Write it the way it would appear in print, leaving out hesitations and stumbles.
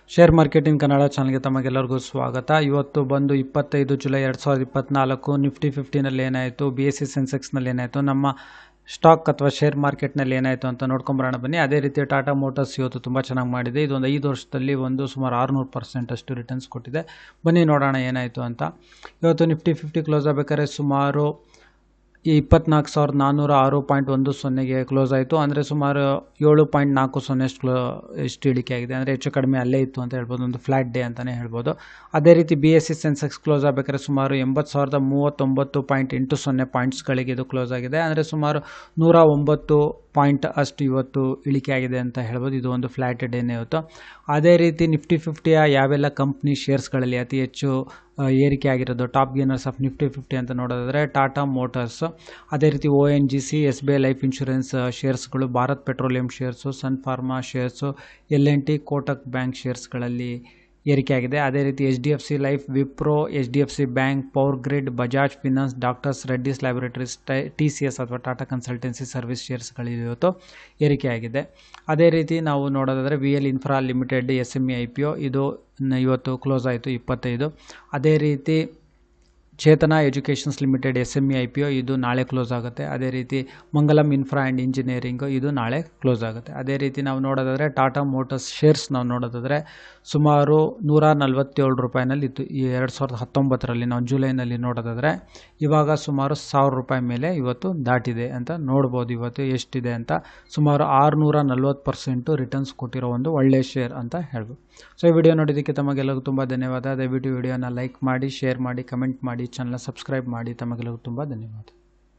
Share marketing Kannada ಚಾನಲ್ಗೆ ತಮಗೆಲ್ಲರಿಗೂ ಸ್ವಾಗತ. ಇವತ್ತು ಬಂದು 25 ಜುಲೈ 2024 ನಿಫ್ಟಿ 50ನಲ್ಲಿ ಏನಾಯಿತು, BSE ಸೆನ್ಸೆಕ್ಸ್ನಲ್ಲಿ ಏನಾಯಿತು, ನಮ್ಮ ಸ್ಟಾಕ್ ಅಥವಾ ಶೇರ್ ಮಾರ್ಕೆಟ್ನಲ್ಲಿ ಏನಾಯಿತು ಅಂತ ನೋಡ್ಕೊಂಬರೋಣ ಬನ್ನಿ. ಅದೇ ರೀತಿ ಟಾಟಾ ಮೋಟರ್ಸ್ ಇವತ್ತು ತುಂಬ ಚೆನ್ನಾಗಿ ಮಾಡಿದೆ. ಇದೊಂದು 5 ವರ್ಷದಲ್ಲಿ ಸುಮಾರು 600% ಅಷ್ಟು ರಿಟರ್ನ್ಸ್ ಕೊಟ್ಟಿದೆ. ಬನ್ನಿ ನೋಡೋಣ ಏನಾಯಿತು ಅಂತ. ಇವತ್ತು ನಿಫ್ಟಿ 50 ಕ್ಲೋಸ್ ಆಗಬೇಕಾದ್ರೆ ಸುಮಾರು 24,406.10ಗೆ ಕ್ಲೋಸ್ ಆಯಿತು. ಅಂದರೆ ಸುಮಾರು 7.40 ಎಷ್ಟು ಇಳಿಕೆ ಆಗಿದೆ. ಅಂದರೆ ಹೆಚ್ಚು ಕಡಿಮೆ ಅಲ್ಲೇ ಇತ್ತು ಅಂತ ಹೇಳ್ಬೋದು. ಒಂದು ಫ್ಲಾಟ್ ಡೇ ಅಂತಲೇ ಹೇಳ್ಬೋದು. ಅದೇ ರೀತಿ BSE ಸೆನ್ಸೆಕ್ಸ್ ಕ್ಲೋಸ್ ಆಗಬೇಕಾದ್ರೆ ಸುಮಾರು 80,039.80 ಪಾಯಿಂಟ್ಸ್ಗಳಿಗೆ ಇದು ಕ್ಲೋಸ್ ಆಗಿದೆ. ಅಂದರೆ ಸುಮಾರು 109 ಪಾಯಿಂಟ್ ಅಷ್ಟು ಇವತ್ತು ಇಳಿಕೆ ಆಗಿದೆ ಅಂತ ಹೇಳ್ಬೋದು. ಇದು ಒಂದು ಫ್ಲಾಟ್ ಡೇನೇ ಇವತ್ತು. ಅದೇ ರೀತಿ ನಿಫ್ಟಿ 50ಯ ಯಾವೆಲ್ಲ ಕಂಪ್ನಿ ಶೇರ್ಸ್ಗಳಲ್ಲಿ ಅತಿ ಹೆಚ್ಚು ಏರಿಕೆ ಆಗಿರೋದು, ಟಾಪ್ ಗೇನರ್ಸ್ ಆಫ್ ನಿಫ್ಟಿ 50 ಅಂತ ನೋಡೋದಾದರೆ ಟಾಟಾ ಮೋಟರ್ಸ್, ಅದೇ ರೀತಿ ONGC, SBI ಲೈಫ್ ಇನ್ಶೂರೆನ್ಸ್ ಶೇರ್ಸ್ಗಳು, Bharat Petroleum shares, Sun Pharma shares, LNT, Kotak Bank ಶೇರ್ಸ್ಗಳಲ್ಲಿ ಏರಿಕೆ ಆಗಿದೆ. ಅದೇ ರೀತಿ HDFC Life, Wipro, HDFC Bank, Power Grid, Bajaj Finance, Doctor's Reddy's Laboratories, TCS ಅಥವಾ ಟಾಟಾ ಕನ್ಸಲ್ಟೆನ್ಸಿ ಸರ್ವಿಸ್ ಶೇರ್ಸ್ಗಳು ಇವತ್ತು ಏರಿಕೆ ಆಗಿದೆ. ಅದೇ ರೀತಿ ನಾವು ನೋಡೋದಾದರೆ VL infra limited SME IPO ಇದು ಇವತ್ತು ಕ್ಲೋಸ್ ಆಯಿತು 25. ಅದೇ ರೀತಿ ಚೇತನ ಎಜುಕೇಷನ್ಸ್ ಲಿಮಿಟೆಡ್ SME IPO ಇದು ನಾಳೆ ಕ್ಲೋಸ್ ಆಗುತ್ತೆ. ಅದೇ ರೀತಿ ಮಂಗಲಂ ಇನ್ಫ್ರಾ ಆ್ಯಂಡ್ ಇಂಜಿನಿಯರಿಂಗು ಇದು ನಾಳೆ ಕ್ಲೋಸ್ ಆಗುತ್ತೆ. ಅದೇ ರೀತಿ ನಾವು ನೋಡೋದಾದರೆ ಟಾಟಾ ಮೋಟರ್ಸ್ ಶೇರ್ಸ್ ನಾವು ನೋಡೋದಾದರೆ ಸುಮಾರು 147 ರೂಪಾಯಿನಲ್ಲಿ ಇತ್ತು 2019ರಲ್ಲಿ. ನಾವು ಜುಲೈನಲ್ಲಿ ನೋಡೋದಾದರೆ ಇವಾಗ ಸುಮಾರು 1000 ರೂಪಾಯಿ ಮೇಲೆ ಇವತ್ತು ದಾಟಿದೆ ಅಂತ ನೋಡ್ಬೋದು. ಇವತ್ತು ಎಷ್ಟಿದೆ ಅಂತ ಸುಮಾರು 640% ರಿಟರ್ನ್ಸ್ ಕೊಟ್ಟಿರೋ ಒಂದು ಒಳ್ಳೆಯ ಶೇರ್ ಅಂತ ಹೇಳ್ಬೋದು. ಸೊ ಈ ವಿಡಿಯೋ ನೋಡಿದ್ದಕ್ಕೆ ತಮಗೆಲ್ಲರಿಗೂ ತುಂಬ ಧನ್ಯವಾದ. ದಯವಿಟ್ಟು ವಿಡಿಯೋನ ಲೈಕ್ ಮಾಡಿ, ಶೇರ್ ಮಾಡಿ, ಕಮೆಂಟ್ ಮಾಡಿ, ಚಾನಲ್ನ ಸಬ್ಸ್ಕ್ರೈಬ್ ಮಾಡಿ. ತಮಗೆಲ್ಲರಿಗೂ ತುಂಬ ಧನ್ಯವಾದ.